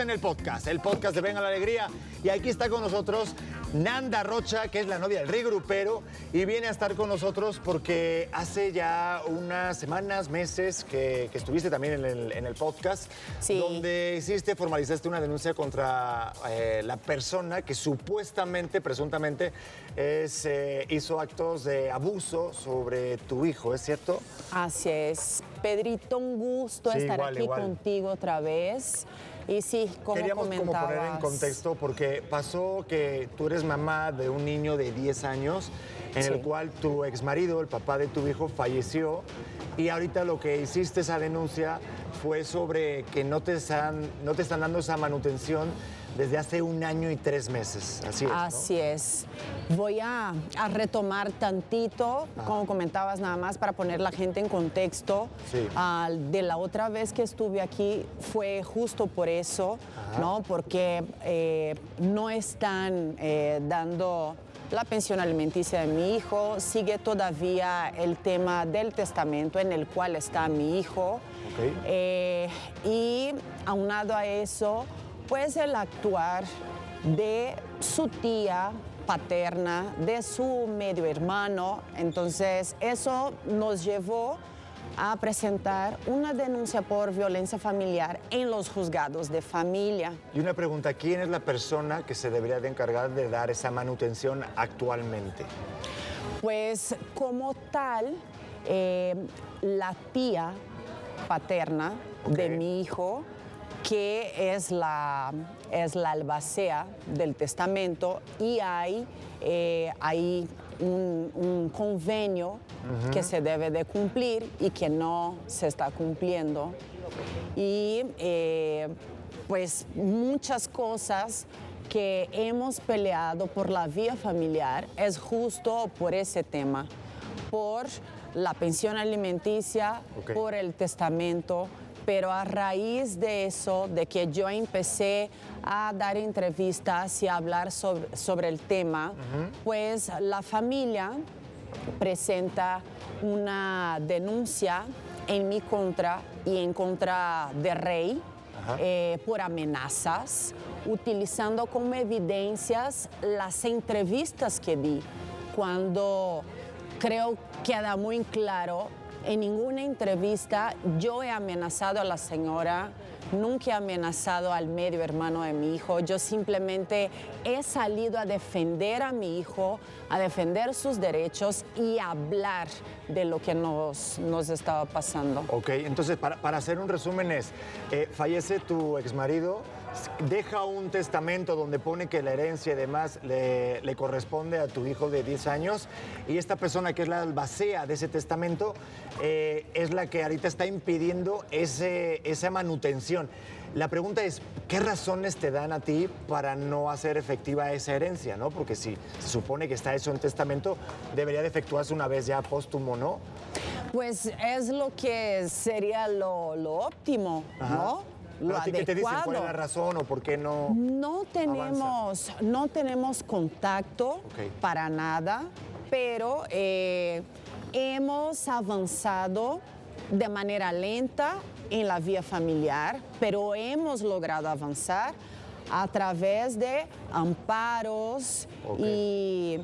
en el podcast de Venga la Alegría. Y aquí está con nosotros Nanda Rocha, que es la novia del Rey Grupero, y viene a estar con nosotros porque hace ya unas semanas, meses, que estuviste también en el podcast, Sí. donde formalizaste una denuncia contra la persona que supuestamente, presuntamente, hizo actos de abuso sobre tu hijo, ¿es cierto? Así es. Pedrito, un gusto Sí, estar igual, aquí igual. contigo otra vez. Y sí, como Queríamos comentabas... como poner en contexto porque pasó que tú eres mamá de un niño de 10 años en Sí. el cual tu exmarido, el papá de tu hijo, falleció y ahorita lo que hiciste esa denuncia fue sobre que no te están dando esa manutención desde hace 1 año y 3 meses. Así es, ¿no? Así es. Voy a retomar tantito, como comentabas, nada más para poner la gente en contexto. Sí. De la otra vez que estuve aquí fue justo por eso, Ajá. ¿no? Porque no están dando la pensión alimenticia de mi hijo. Sigue todavía el tema del testamento en el cual está mi hijo. Ok. Y aunado a eso, pues el actuar de su tía paterna, de su medio hermano. Entonces, eso nos llevó a presentar una denuncia por violencia familiar en los juzgados de familia. Y una pregunta, ¿quién es la persona que se debería de encargar de dar esa manutención actualmente? Pues como tal, la tía paterna de Ok. mi hijo, que es la albacea del testamento, y hay un convenio que se debe de cumplir y que no se está cumpliendo. Y pues muchas cosas que hemos peleado por la vía familiar es justo por ese tema, por la pensión alimenticia, Ok. por el testamento, pero a raíz de eso, de que yo empecé a dar entrevistas y a hablar sobre el tema, pues la familia presenta una denuncia en mi contra y en contra de Rey. Ajá. Por amenazas, utilizando como evidencias las entrevistas que di, cuando creo queda muy claro, en ninguna entrevista yo he amenazado a la señora, nunca he amenazado al medio hermano de mi hijo, yo simplemente he salido a defender a mi hijo, a defender sus derechos y hablar de lo que nos estaba pasando. Ok, entonces para hacer un resumen fallece tu exmarido, deja un testamento donde pone que la herencia y demás le corresponde a tu hijo de 10 años y esta persona que es la albacea de ese testamento es la que ahorita está impidiendo esa manutención. La pregunta es, ¿qué razones te dan a ti para no hacer efectiva esa herencia, ¿no? Porque si se supone que está eso en testamento, debería de efectuarse una vez ya póstumo, ¿no? Pues es lo que sería lo óptimo, Ajá. ¿no? Lo ¿Pero a ti qué te dicen? adecuado. ¿Cuál es la razón o por qué no? No tenemos contacto Ok. para nada, pero hemos avanzado de manera lenta en la vía familiar, pero hemos logrado avanzar a través de amparos Ok. y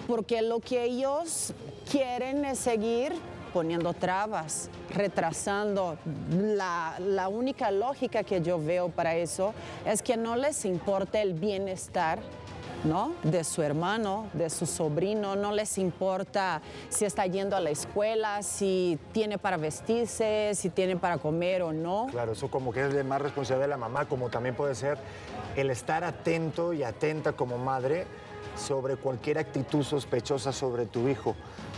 porque lo que ellos quieren es seguir poniendo trabas, retrasando. La única lógica que yo veo para eso es que no les importa el bienestar, ¿no?, de su hermano, de su sobrino, no les importa si está yendo a la escuela, si tiene para vestirse, si tiene para comer o no. Claro, eso como que es de más responsabilidad de la mamá, como también puede ser el estar atento y atenta como madre sobre cualquier actitud sospechosa sobre tu hijo.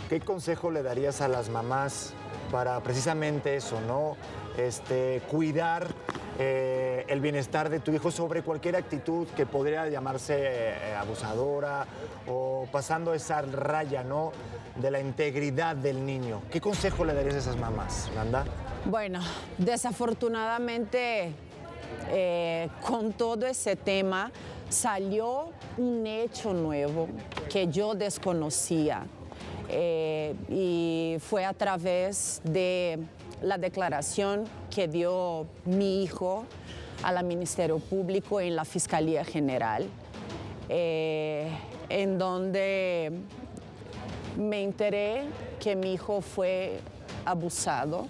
¿Qué consejo le darías a las mamás para precisamente eso, ¿no? Cuidar el bienestar de tu hijo sobre cualquier actitud que podría llamarse abusadora o pasando esa raya, ¿no?, de la integridad del niño? ¿Qué consejo le darías a esas mamás, Nanda? Bueno, desafortunadamente, con todo ese tema, salió un hecho nuevo que yo desconocía. Y fue a través de la declaración que dio mi hijo al Ministerio Público en la Fiscalía General, en donde me enteré que mi hijo fue abusado.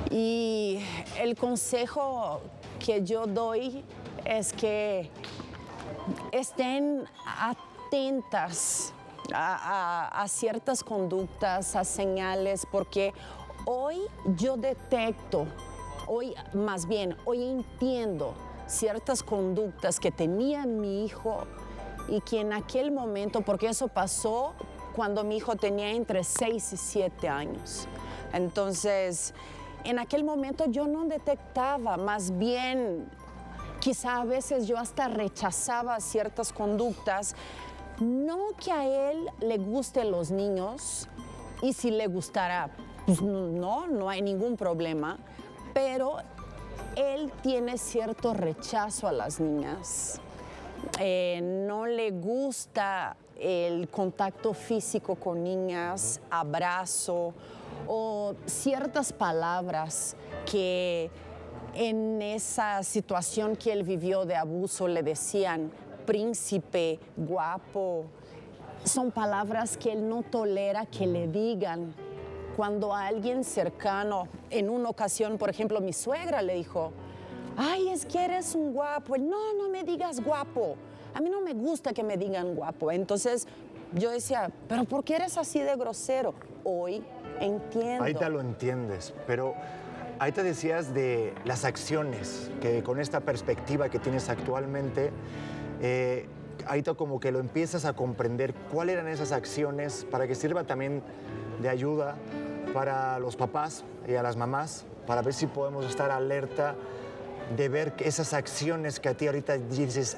Y el consejo que yo doy es que estén atentas a ciertas conductas, a señales, porque hoy yo detecto, hoy entiendo ciertas conductas que tenía mi hijo y que en aquel momento, porque eso pasó cuando mi hijo tenía entre 6 y 7 años. Entonces, en aquel momento yo no detectaba, más bien quizá a veces yo hasta rechazaba ciertas conductas. No que a él le gusten los niños, y si le gustara, pues no hay ningún problema, pero él tiene cierto rechazo a las niñas. No le gusta el contacto físico con niñas, abrazo o ciertas palabras que en esa situación que él vivió de abuso le decían príncipe, guapo. Son palabras que él no tolera que le digan. Cuando a alguien cercano, en una ocasión, por ejemplo, mi suegra le dijo, ay, es que eres un guapo. Él, no me digas guapo. A mí no me gusta que me digan guapo. Entonces yo decía, pero ¿por qué eres así de grosero? Hoy entiendo. Ahí te lo entiendes, pero ahí te decías de las acciones, que con esta perspectiva que tienes actualmente, ahorita como que lo empiezas a comprender cuáles eran esas acciones para que sirva también de ayuda para los papás y a las mamás, para ver si podemos estar alerta de ver que esas acciones que a ti ahorita dices,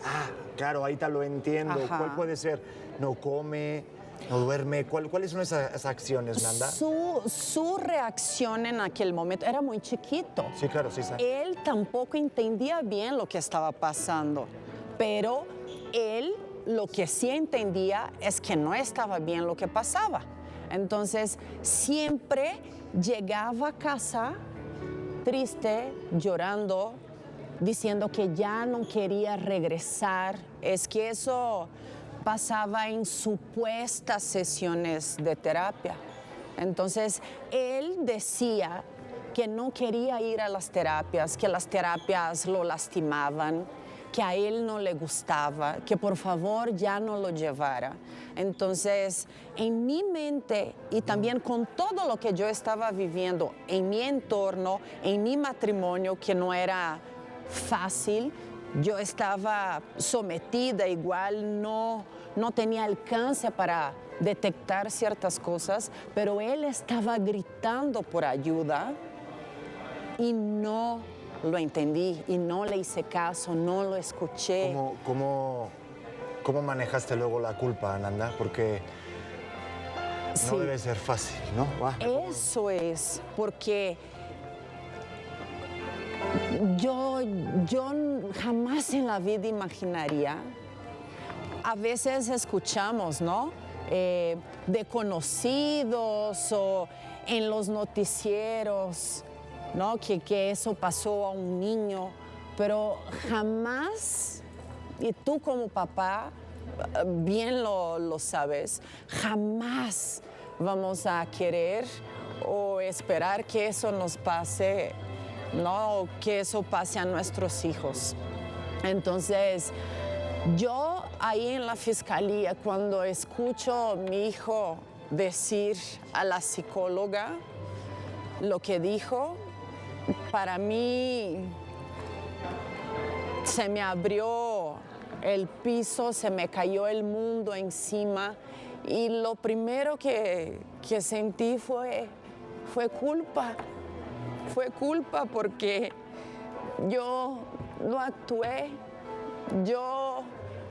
claro, ahorita lo entiendo. Ajá. ¿Cuál puede ser? No come, no duerme. ¿Cuáles son esas acciones, Nanda? Su reacción en aquel momento era muy chiquito. Sí, claro, sí. Él tampoco entendía bien lo que estaba pasando, pero él lo que sí entendía es que no estaba bien lo que pasaba. Entonces, siempre llegaba a casa triste, llorando, diciendo que ya no quería regresar. Es que eso pasaba en supuestas sesiones de terapia. Entonces, él decía que no quería ir a las terapias, que las terapias lo lastimaban, que a él no le gustaba, que por favor ya no lo llevara. Entonces, en mi mente y también con todo lo que yo estaba viviendo en mi entorno, en mi matrimonio, que no era fácil, yo estaba sometida igual, no tenía alcance para detectar ciertas cosas, pero él estaba gritando por ayuda y no lo entendí y no le hice caso, no lo escuché. ¿Cómo manejaste luego la culpa, Nanda? Porque no debe ser fácil, ¿no? Eso es, porque yo jamás en la vida imaginaría, a veces escuchamos, ¿no? De conocidos o en los noticieros, ¿no? Que eso pasó a un niño, pero jamás, y tú como papá bien lo sabes, jamás vamos a querer o esperar que eso nos pase, ¿no? O que eso pase a nuestros hijos. Entonces, yo ahí en la fiscalía, cuando escucho a mi hijo decir a la psicóloga lo que dijo, para mí se me abrió el piso, se me cayó el mundo encima y lo primero que sentí fue culpa. Fue culpa porque yo no actué, yo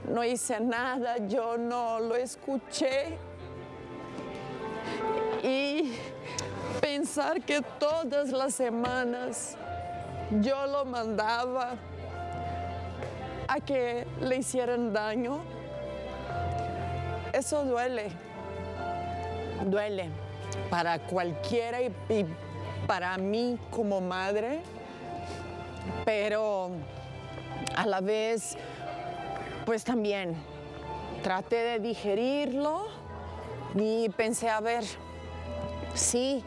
no hice nada, yo no lo escuché. Y pensar que todas las semanas yo lo mandaba a que le hicieran daño, eso duele para cualquiera y para mí como madre pero a la vez, pues también traté de digerirlo y pensé, a ver, sí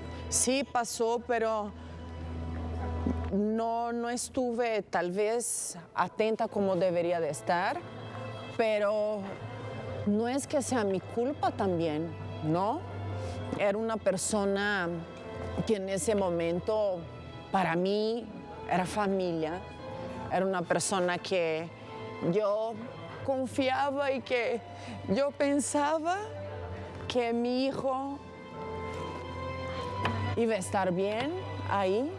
pasó, pero no estuve tal vez atenta como debería de estar, pero no es que sea mi culpa también, ¿no? Era una persona que en ese momento para mí era familia, era una persona que yo confiaba y que yo pensaba que mi hijo iba a estar bien ahí.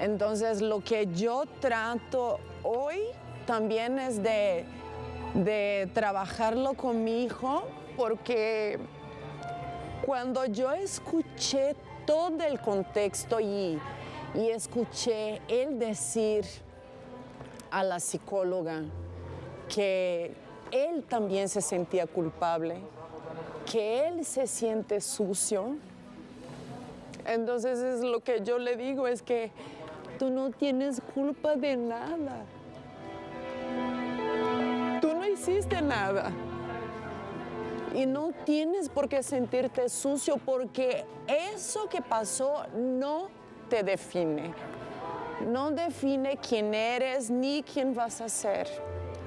Entonces lo que yo trato hoy también es de trabajarlo con mi hijo, porque cuando yo escuché todo el contexto y escuché él decir a la psicóloga que él también se sentía culpable, que él se siente sucio, entonces es lo que yo le digo, es que tú no tienes culpa de nada. Tú no hiciste nada. Y no tienes por qué sentirte sucio, porque eso que pasó no te define. No define quién eres ni quién vas a ser.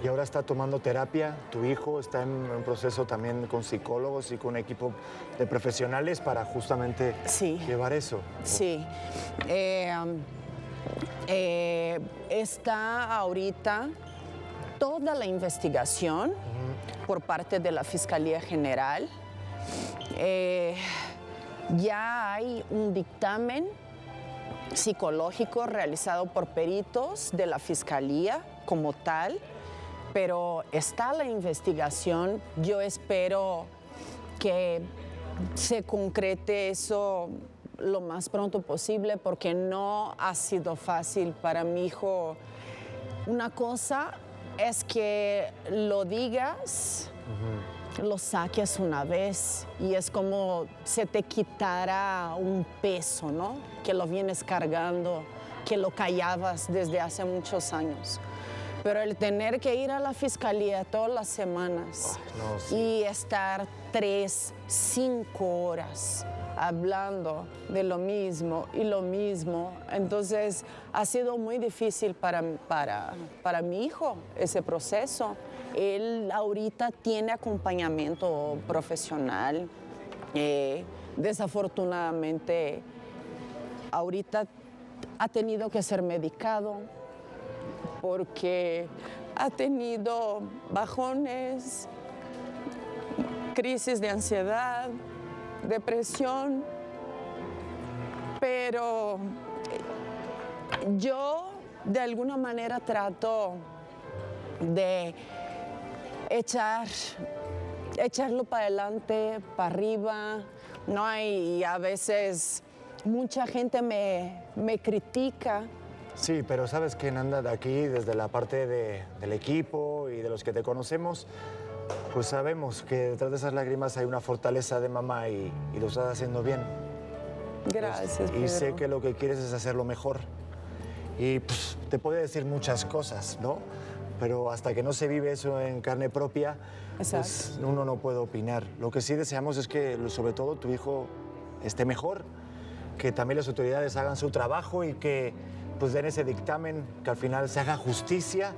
Y ahora está tomando terapia, tu hijo está en un proceso también con psicólogos y con un equipo de profesionales para justamente llevar eso. Sí. Está ahorita toda la investigación por parte de la Fiscalía General. Ya hay un dictamen psicológico realizado por peritos de la Fiscalía como tal, pero está la investigación. Yo espero que se concrete eso lo más pronto posible, porque no ha sido fácil para mi hijo. Una cosa es que lo digas, lo saques una vez y es como se te quitara un peso, ¿no? Que lo vienes cargando, que lo callabas desde hace muchos años. Pero el tener que ir a la fiscalía todas las semanas y estar 3, 5 horas hablando de lo mismo y lo mismo, entonces ha sido muy difícil para mi hijo ese proceso. Él ahorita tiene acompañamiento profesional. Desafortunadamente, ahorita ha tenido que ser medicado porque ha tenido bajones, crisis de ansiedad, depresión, pero yo de alguna manera trato de echarlo para adelante, para arriba, ¿no? Y a veces mucha gente me critica. Sí, pero sabes que Nanda, de aquí, desde la parte del equipo y de los que te conocemos, pues sabemos que detrás de esas lágrimas hay una fortaleza de mamá y lo estás haciendo bien. Gracias, Pedro. Y sé que lo que quieres es hacerlo mejor. Y pues, te puede decir muchas cosas, ¿no? Pero hasta que no se vive eso en carne propia, pues uno no puede opinar. Lo que sí deseamos es que, sobre todo, tu hijo esté mejor, que también las autoridades hagan su trabajo y que pues den ese dictamen, que al final se haga justicia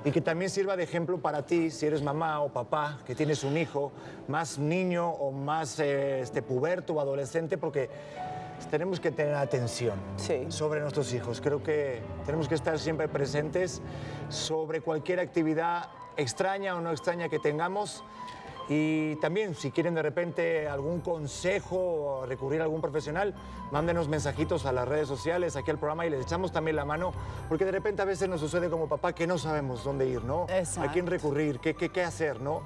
y que también sirva de ejemplo para ti, si eres mamá o papá, que tienes un hijo, más niño o más puberto o adolescente, porque tenemos que tener atención sobre nuestros hijos. Creo que tenemos que estar siempre presentes sobre cualquier actividad extraña o no extraña que tengamos. Y también, si quieren de repente algún consejo o recurrir a algún profesional, mándenos mensajitos a las redes sociales, aquí al programa, y les echamos también la mano, porque de repente a veces nos sucede como papá que no sabemos dónde ir, ¿no? Exacto. A quién recurrir, qué hacer, ¿no?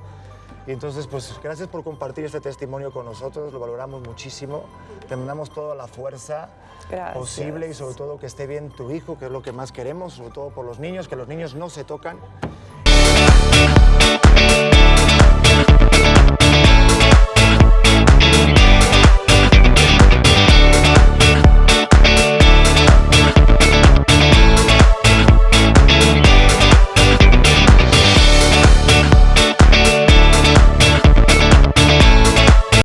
Y entonces, pues, gracias por compartir este testimonio con nosotros, lo valoramos muchísimo. Te mandamos toda la fuerza posible y sobre todo que esté bien tu hijo, que es lo que más queremos, sobre todo por los niños, que los niños no se tocan.